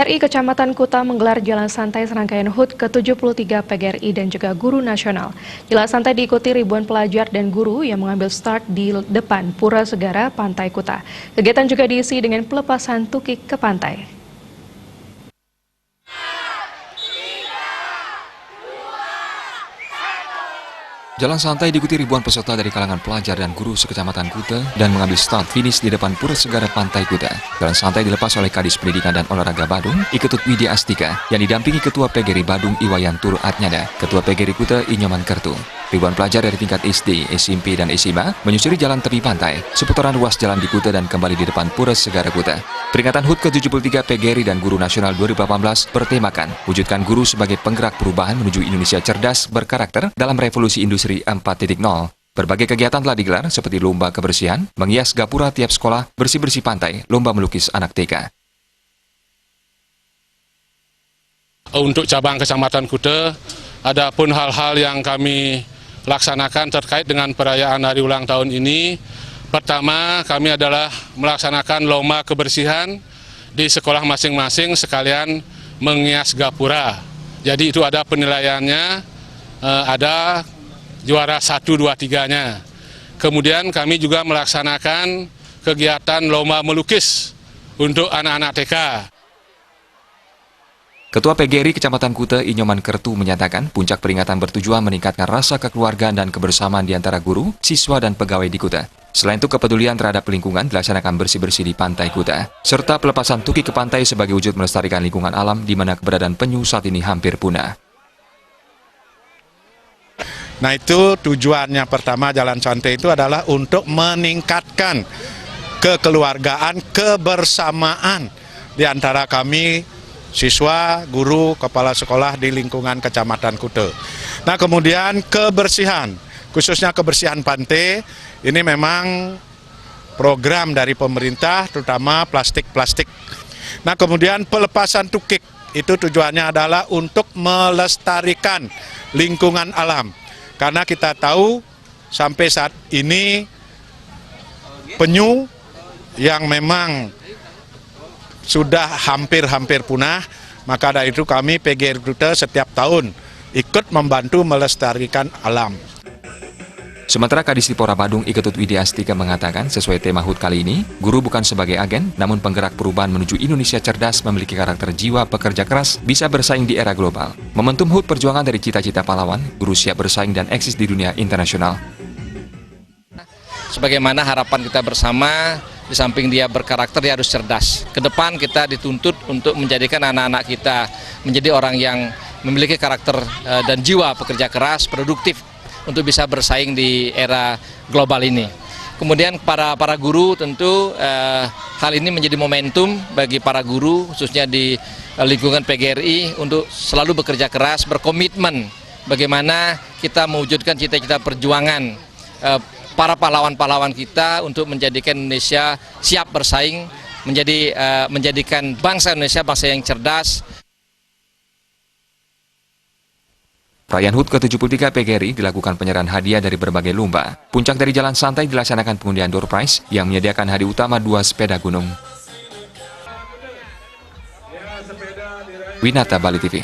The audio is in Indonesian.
PGRI Kecamatan Kuta menggelar jalan santai serangkaian HUT ke-73 PGRI dan juga Guru Nasional. Jalan santai diikuti ribuan pelajar dan guru yang mengambil start di depan Pura Segara, Pantai Kuta. Kegiatan juga diisi dengan pelepasan tukik ke pantai. Jalan santai diikuti ribuan peserta dari kalangan pelajar dan guru sekecamatan Kuta dan mengambil start finish di depan Pura Segara Pantai Kuta. Jalan santai dilepas oleh Kadis Pendidikan dan Olahraga Badung, Iketut Widya Astika, yang didampingi Ketua PGRI Badung Iwayan Tur Atnyada, Ketua PGRI Kuta Inyoman Kertu. Ribuan pelajar dari tingkat SD, SMP, dan SMA menyusuri jalan tepi pantai, seputaran ruas jalan di Kuta dan kembali di depan Pura Segara Kuta. Peringatan HUT ke-73 PGRI dan Guru Nasional 2018 bertemakan wujudkan guru sebagai penggerak perubahan menuju Indonesia cerdas berkarakter dalam revolusi industri 4.0. Berbagai kegiatan telah digelar seperti lomba kebersihan, menghias gapura tiap sekolah, bersih-bersih pantai, lomba melukis anak TK. Untuk cabang Kecamatan Kuta, ada pun hal-hal yang kami laksanakan terkait dengan perayaan hari ulang tahun ini. Pertama, kami adalah melaksanakan lomba kebersihan di sekolah masing-masing sekalian menghias gapura. Jadi itu ada penilaiannya, ada juara 1, 2, 3-nya. Kemudian kami juga melaksanakan kegiatan lomba melukis untuk anak-anak TK. Ketua PGRI Kecamatan Kuta Inyoman Kertu menyatakan puncak peringatan bertujuan meningkatkan rasa kekeluargaan dan kebersamaan di antara guru, siswa, dan pegawai di Kuta. Selain itu, kepedulian terhadap lingkungan dilaksanakan bersih-bersih di Pantai Kuta, serta pelepasan tukik ke pantai sebagai wujud melestarikan lingkungan alam di mana keberadaan penyu saat ini hampir punah. Nah, itu tujuannya pertama jalan santai itu adalah untuk meningkatkan kekeluargaan, kebersamaan di antara kami siswa, guru, kepala sekolah di lingkungan Kecamatan Kuta. Nah, kemudian kebersihan, khususnya kebersihan pantai, ini memang program dari pemerintah, terutama plastik-plastik. Nah, kemudian pelepasan tukik, itu tujuannya adalah untuk melestarikan lingkungan alam. Karena kita tahu sampai saat ini penyu yang memang sudah hampir punah, maka dari itu kami PGRI Kuta setiap tahun ikut membantu melestarikan alam. Sementara Kadis Tipora Badung Iketut Widya Astika mengatakan sesuai tema HUT kali ini, guru bukan sebagai agen, namun penggerak perubahan menuju Indonesia cerdas memiliki karakter jiwa pekerja keras, bisa bersaing di era global. Momentum HUT perjuangan dari cita-cita pahlawan, guru siap bersaing dan eksis di dunia internasional. Sebagaimana harapan kita bersama, di samping dia berkarakter, dia harus cerdas. Ke depan kita dituntut untuk menjadikan anak-anak kita menjadi orang yang memiliki karakter dan jiwa pekerja keras, produktif untuk bisa bersaing di era global ini. Kemudian para guru tentu hal ini menjadi momentum bagi para guru, khususnya di lingkungan PGRI untuk selalu bekerja keras, berkomitmen bagaimana kita mewujudkan cita-cita perjuangan para pahlawan-pahlawan kita untuk menjadikan Indonesia siap bersaing, menjadikan bangsa Indonesia bangsa yang cerdas. Perayaan HUT ke-73 PGRI dilakukan penyerahan hadiah dari berbagai lomba. Puncak dari jalan santai dilaksanakan pengundian door prize yang menyediakan hadiah utama 2 sepeda gunung. Winata, Bali TV.